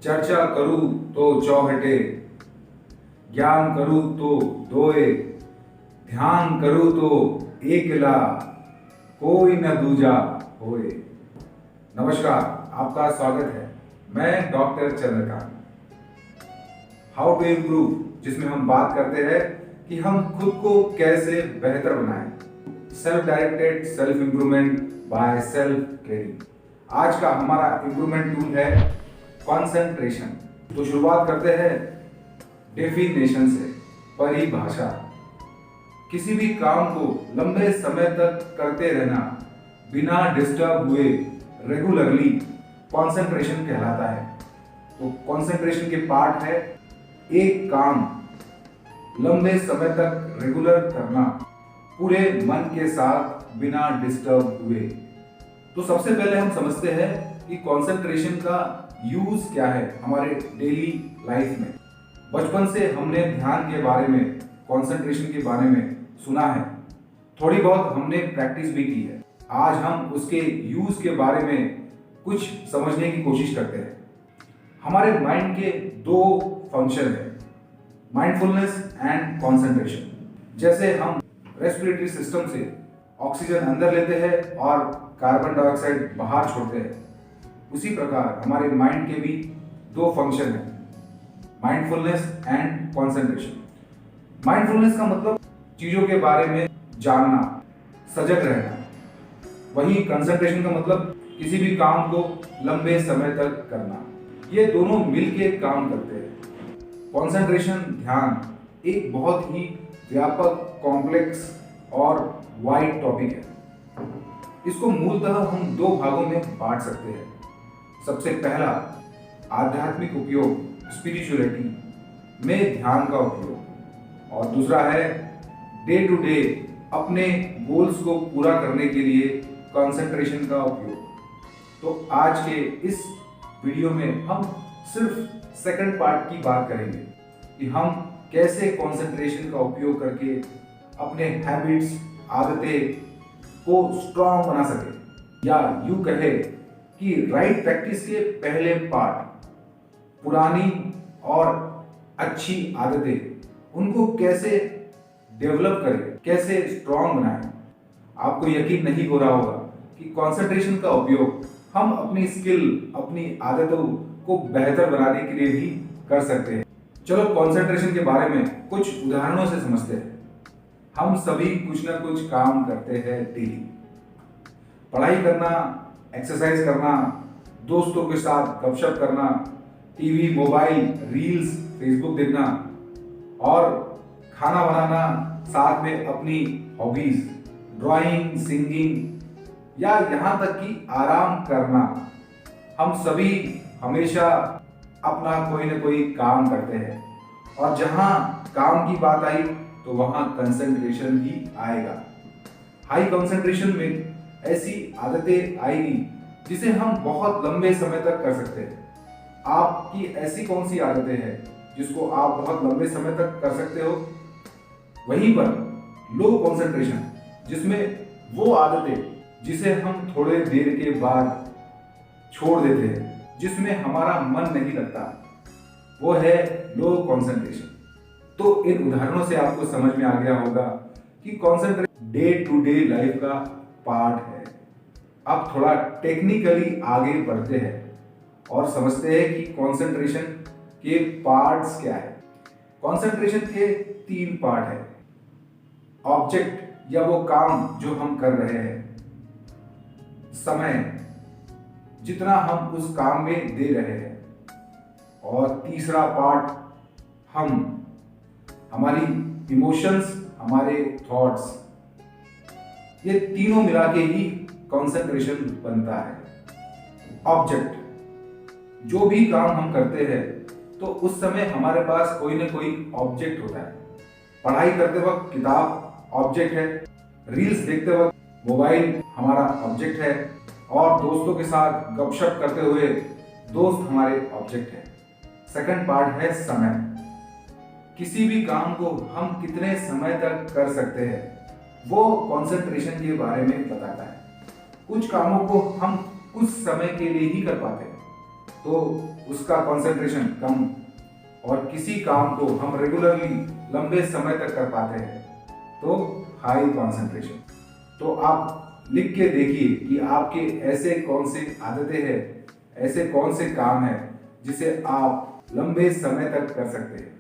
चर्चा करूँ तो चौहटे, ज्ञान करूँ तो दोए, ध्यान करूँ तो एकला, कोई न दूजा होए। नमस्कार, आपका स्वागत है। मैं doctor Chandrakant. How to improve, जिसमें हम बात करते हैं कि हम खुद को कैसे बेहतर बनाएं। Self directed self improvement by self training. आज का हमारा इंप्रूवमेंट टूल है कंसंट्रेशन। तो शुरुआत करते हैं डेफिनेशन से, परिभाषा। किसी भी काम को लंबे समय तक करते रहना बिना डिस्टर्ब हुए रेगुलरली कंसंट्रेशन कहलाता है। तो कंसंट्रेशन के पार्ट है एक काम लंबे समय तक रेगुलर करना पूरे मन के साथ बिना डिस्टर्ब हुए। तो सबसे पहले हम समझते हैं कि कंसंट्रेशन का यूज क्या है हमारे डेली लाइफ में। बचपन से हमने ध्यान के बारे में, कंसंट्रेशन के बारे में सुना है, थोड़ी बहुत हमने प्रैक्टिस भी की है। आज हम उसके यूज के बारे में कुछ समझने की कोशिश करते हैं। हमारे माइंड के दो फंक्शन है, माइंडफुलनेस एंड कंसंट्रेशन। जैसे हम रेस्पिरेटरी सिस्टम से ऑक्सीजन अंदर लेते हैं और कार्बन डाइऑक्साइड बाहर छोड़ते हैं, उसी प्रकार हमारे माइंड के भी दो फंक्शन है, माइंडफुलनेस एंड कंसंट्रेशन। माइंडफुलनेस का मतलब चीजों के बारे में जानना, सजग रहना। वहीं कंसंट्रेशन का मतलब किसी भी काम को लंबे समय तक करना। ये दोनों मिलके काम करते हैं। कंसंट्रेशन ध्यान एक बहुत ही व्यापक, कॉम्प्लेक्स और वाइड टॉपिक है। इसको मूलतः हम दो भागों में बांट सकते हैं। सबसे पहला आध्यात्मिक उपयोग, स्पिरिचुअलिटी में ध्यान का उपयोग, और दूसरा है डे टू डे अपने गोल्स को पूरा करने के लिए कंसंट्रेशन का उपयोग। तो आज के इस वीडियो में हम सिर्फ सेकंड पार्ट की बात करेंगे कि हम कैसे कंसंट्रेशन का उपयोग करके अपने हैबिट्स, आदतें को स्ट्रांग बना सके, या यूं कहे कि राइट प्रैक्टिस के पहले पार्ट, पुरानी और अच्छी आदतें, उनको कैसे डेवलप करें, कैसे स्ट्रांग बनाएं। आपको यकीन नहीं हो रहा होगा कि कंसंट्रेशन का उपयोग हम अपनी स्किल, अपनी आदतों को बेहतर बनाने के लिए भी कर सकते हैं। चलो कंसंट्रेशन के बारे में कुछ उदाहरणों से समझते हैं। हम सभी कुछ ना कुछ काम करते हैं डेली। पढ़ाई करना, एक्सरसाइज करना, दोस्तों के साथ गपशप करना, टीवी, मोबाइल, रील्स, फेसबुक देखना, और खाना बनाना, साथ में अपनी हॉबीज, ड्राइंग, सिंगिंग, या यहाँ तक कि आराम करना। हम सभी हमेशा अपना कोई ना कोई काम करते हैं, और जहाँ काम की बात आई तो वहाँ कंसंट्रेशन भी आएगा। हाई कंसंट्रेशन में ऐसी आदतें आएगी जिसे हम बहुत लंबे समय तक कर सकते हैं। आपकी ऐसी कौन सी आदतें हैं जिसको आप बहुत लंबे समय तक कर सकते हो? वहीं पर लो कंसंट्रेशन, जिसमें वो आदतें जिसे हम थोड़े देर के बाद छोड़ देते हैं, जिसमें हमारा मन नहीं लगता, वो है लो कंसंट्रेशन। तो इन उदाहरणों से आपको समझ में आ गया होगा कि concentration day to day life का पार्ट है। अब थोड़ा टेक्निकली आगे बढ़ते हैं और समझते हैं कि कंसंट्रेशन के पार्ट्स क्या है। कंसंट्रेशन के तीन पार्ट है। ऑब्जेक्ट या वो काम जो हम कर रहे हैं, समय जितना हम उस काम में दे रहे हैं, और तीसरा पार्ट हमारी इमोशंस, हमारे थॉट्स। ये तीनों मिला के ही कंसंट्रेशन बनता है। ऑब्जेक्ट, जो भी काम हम करते हैं तो उस समय हमारे पास कोई ना कोई ऑब्जेक्ट होता है। पढ़ाई करते वक्त किताब ऑब्जेक्ट है, रील्स देखते वक्त मोबाइल हमारा ऑब्जेक्ट है, और दोस्तों के साथ गपशप करते हुए दोस्त हमारे ऑब्जेक्ट है। सेकंड पार्ट है समय। किसी भी काम को हम कितने समय तक कर सकते हैं वो कंसंट्रेशन के बारे में बताता है। कुछ कामों को हम कुछ समय के लिए ही कर पाते हैं, तो उसका कंसंट्रेशन कम, और किसी काम को हम रेगुलरली लंबे समय तक कर पाते हैं तो हाई कंसंट्रेशन। तो आप लिख के देखिए कि आपके ऐसे कौन से आदतें हैं, ऐसे कौन से काम हैं जिसे आप लंबे समय तक कर सकते हैं,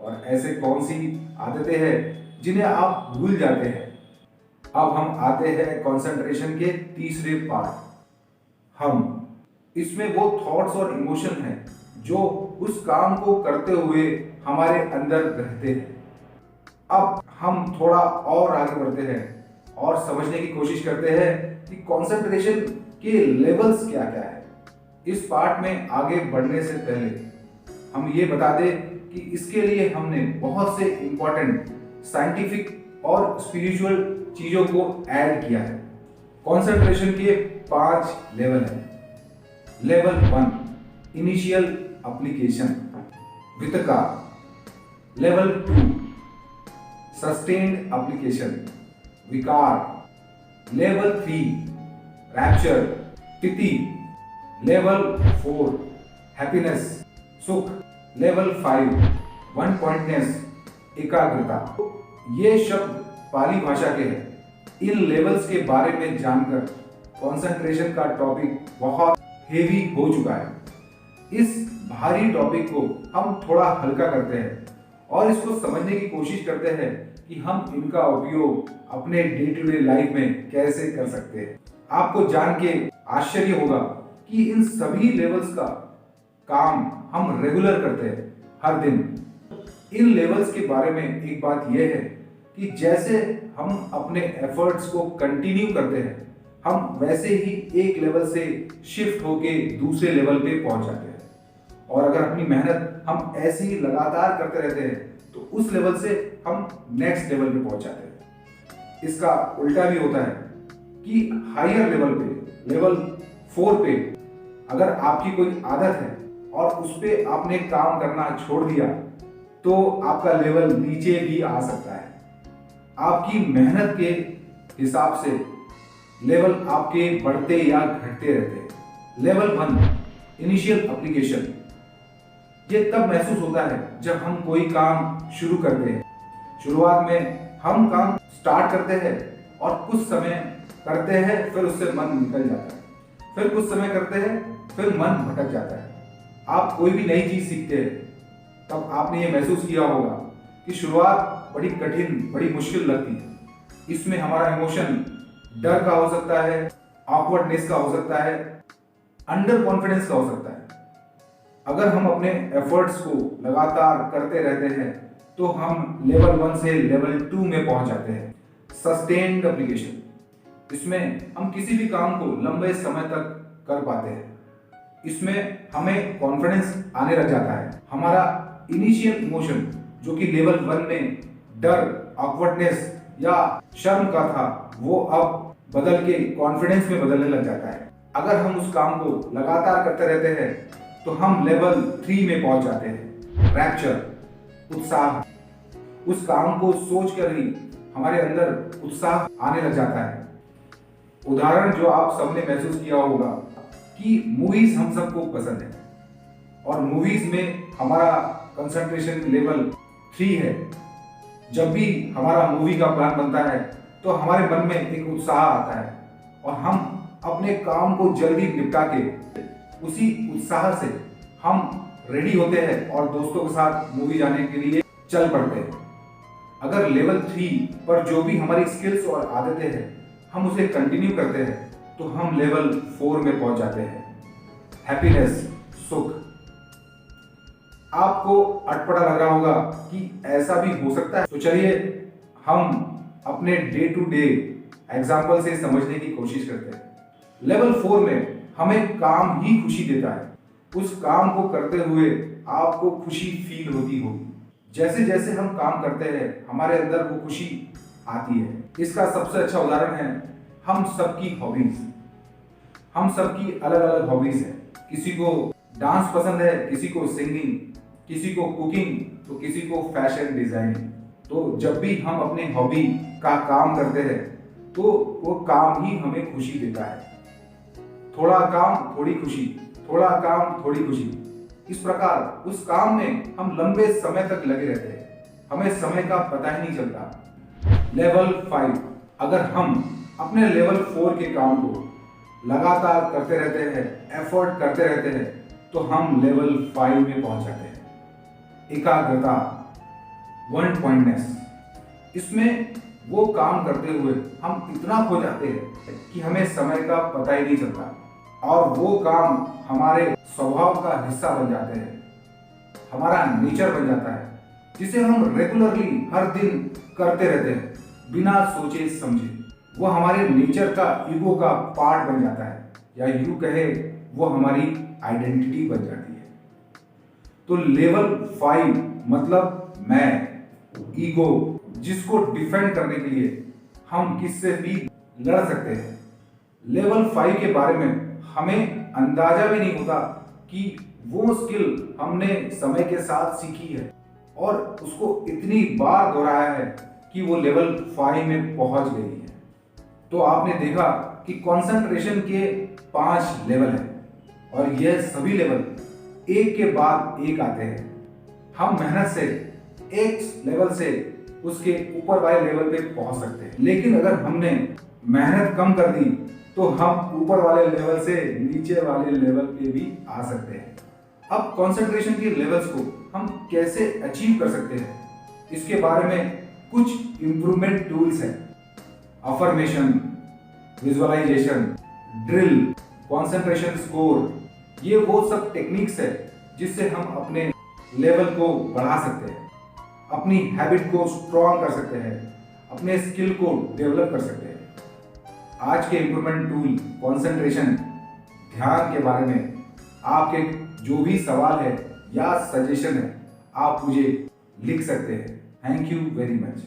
और ऐसे कौन सी आदतें हैं जिन्हें आप भूल जाते हैं। अब हम आते हैं कंसंट्रेशन के तीसरे पार्ट। हम इसमें वो थॉट्स और इमोशन हैं जो उस काम को करते हुए हमारे अंदर रहते हैं। अब हम थोड़ा और आगे बढ़ते हैं और समझने की कोशिश करते हैं कि कंसंट्रेशन के लेवल्स क्या क्या है। इस पार्ट में आगे बढ़ने से पहले हम ये बता दें कि इसके लिए हमने बहुत से इंपॉर्टेंट साइंटिफिक और स्पिरिचुअल चीजों को ऐड किया है। कंसंट्रेशन के 5 लेवल हैं। लेवल 1 इनिशियल एप्लीकेशन वितका। लेवल 2 सस्टेन्ड एप्लीकेशन विकार। लेवल 3 रैप्चर तिति। लेवल 4 हैप्पीनेस सुख। लेवल 5 वन पॉइंटनेस एकाग्रता। ये शब्द पाली भाषा के हैं। इन लेवल्स के बारे में जानकर कंसंट्रेशन का टॉपिक बहुत हेवी हो चुका है। इस भारी टॉपिक को हम थोड़ा हल्का करते हैं और इसको समझने की कोशिश करते हैं कि हम इनका उपयोग अपने डे टू डे लाइफ में कैसे कर सकते हैं। आपको जान के आश्चर्य होगा कि इन सभी लेवल्स का काम हम रेगुलर करते हैं हर दिन। इन लेवल्स के बारे में एक बात यह है कि जैसे हम अपने एफर्ट्स को कंटिन्यू करते हैं, हम वैसे ही एक लेवल से शिफ्ट होके दूसरे लेवल पे पहुंच जाते हैं। और अगर अपनी मेहनत हम ऐसे ही लगातार करते रहते हैं तो उस लेवल से हम नेक्स्ट लेवल पे पहुंच जाते हैं। इसका उल्टा भी होता है कि हायर लेवल पे, लेवल 4 पे अगर आपकी कोई आदत है और उस पे आपने काम करना छोड़ दिया तो आपका लेवल नीचे भी आ सकता है। आपकी मेहनत के हिसाब से लेवल आपके बढ़ते या घटते रहते हैं। Level 1 initial application. ये तब महसूस होता है जब हम कोई काम शुरू करते हैं। शुरुआत में हम काम स्टार्ट करते हैं और कुछ समय करते हैं, फिर उससे मन निकल जाता है। फिर कुछ समय करते हैं, फिर मन भटक जाता है। आप कोई भी नई चीज सीखते हैं तब आपने ये महसूस किया होगा कि शुरुआत बड़ी कठिन, बड़ी मुश्किल लगती है। इसमें हमारा इमोशन डर का हो सकता है, ऑकवर्डनेस का हो सकता है, अंडर कॉन्फिडेंस का हो सकता है। अगर हम अपने एफर्ट्स को लगातार करते रहते हैं तो हम लेवल 1 से लेवल 2 में पहुंच जाते हैं। Sustained application. इसमें हम किसी भी काम को लंबे समय तक कर पाते हैं। इसमें हमें कॉन्फिडेंस आने लग जाता है। हमारा इनिशियल इमोशन जो कि लेवल 1 में डर, ऑकवर्डनेस या शर्म का था, वो अब बदल के कॉन्फिडेंस में बदलने लग जाता है। अगर हम उस काम को लगातार करते रहते हैं तो हम लेवल 3 में पहुंच जाते हैं। रैप्चर, उत्साह। उस काम को सोच कर ही हमारे अंदर उत्साह आने लग जाता है। उदाहरण जो आप सबने महसूस किया होगा कि मूवीज हम सबको पसंद है और मूवीज में हमारा कंसंट्रेशन लेवल 3 है। जब भी हमारा मूवी का प्लान बनता है तो हमारे मन में एक उत्साह आता है और हम अपने काम को जल्दी निपटा के उसी उत्साह से हम रेडी होते हैं और दोस्तों के साथ मूवी जाने के लिए चल पड़ते हैं। अगर लेवल 3 पर जो भी हमारी स्किल्स और आदतें हैं हम उसे कंटिन्यू करते हैं तो हम लेवल 4 में पहुंच जाते हैं। हैप्पीनेस, सुख। आपको अटपटा लग रहा होगा कि ऐसा भी हो सकता है, तो चलिए हम अपने डे टू डे एग्जाम्पल से समझने की कोशिश करते हैं। लेवल 4 में हमें काम ही खुशी देता है। उस काम को करते हुए आपको खुशी फील होती होगी। जैसे जैसे हम काम करते हैं हमारे अंदर वो खुशी आती है। इसका सबसे अच्छा उदाहरण है हम सबकी हॉबीज। हम सबकी अलग अलग हॉबीज है। किसी को डांस पसंद है, किसी को सिंगिंग, किसी को कुकिंग, तो किसी को फैशन डिजाइनिंग। तो जब भी हम अपने हॉबी का काम करते हैं तो वो काम ही हमें खुशी देता है। थोड़ा काम थोड़ी खुशी, थोड़ा काम थोड़ी खुशी। इस प्रकार उस काम में हम लंबे समय तक लगे रहते हैं, हमें समय का पता ही नहीं चलता। लेवल 5, अगर हम अपने लेवल 4 के काम को लगातार करते रहते हैं, एफर्ट करते रहते हैं, तो हम लेवल 5 में पहुंच जाते हैं। एकाग्रता, वन पॉइंटनेस, इसमें वो काम करते हुए हम इतना खो जाते हैं कि हमें समय का पता ही नहीं चलता और वो काम हमारे स्वभाव का हिस्सा बन जाते हैं, हमारा नेचर बन जाता है, जिसे हम रेगुलरली हर दिन करते रहते हैं बिना सोचे समझे। वो हमारे नेचर का, ईगो का पार्ट बन जाता है, या यूं कहे वो हमारी आइडेंटिटी बन जाती है। तो लेवल 5 मतलब मैं, ईगो, जिसको डिफेंड करने के लिए हम किससे भी लड़ सकते हैं। लेवल 5 के बारे में हमें अंदाजा भी नहीं होता कि वो स्किल हमने समय के साथ सीखी है और उसको इतनी बार दोहराया है कि वो लेवल 5 में पहुंच गई है। तो आपने देखा कि कंसंट्रेशन के 5 लेवल हैं और यह सभी लेवल एक के बाद एक आते हैं। हम मेहनत से एक लेवल से उसके ऊपर वाले लेवल पे पहुंच सकते हैं, लेकिन अगर हमने मेहनत कम कर दी तो हम ऊपर वाले लेवल से नीचे वाले लेवल पे भी आ सकते हैं। अब कंसंट्रेशन के लेवल्स को हम कैसे अचीव कर सकते हैं, इसके बारे में कुछ इंप्रूवमेंट टूल्स हैं। Affirmation, visualisation, drill, concentration score, ये वो सब टेक्निक्स है जिससे हम अपने लेवल को बढ़ा सकते हैं, अपनी हैबिट को स्ट्रॉन्ग कर सकते हैं, अपने स्किल को डेवलप कर सकते हैं। आज के इंप्रूवमेंट टूल कंसंट्रेशन, ध्यान के बारे में आपके जो भी सवाल है या सजेशन है, आप मुझे लिख सकते हैं। Thank you very much.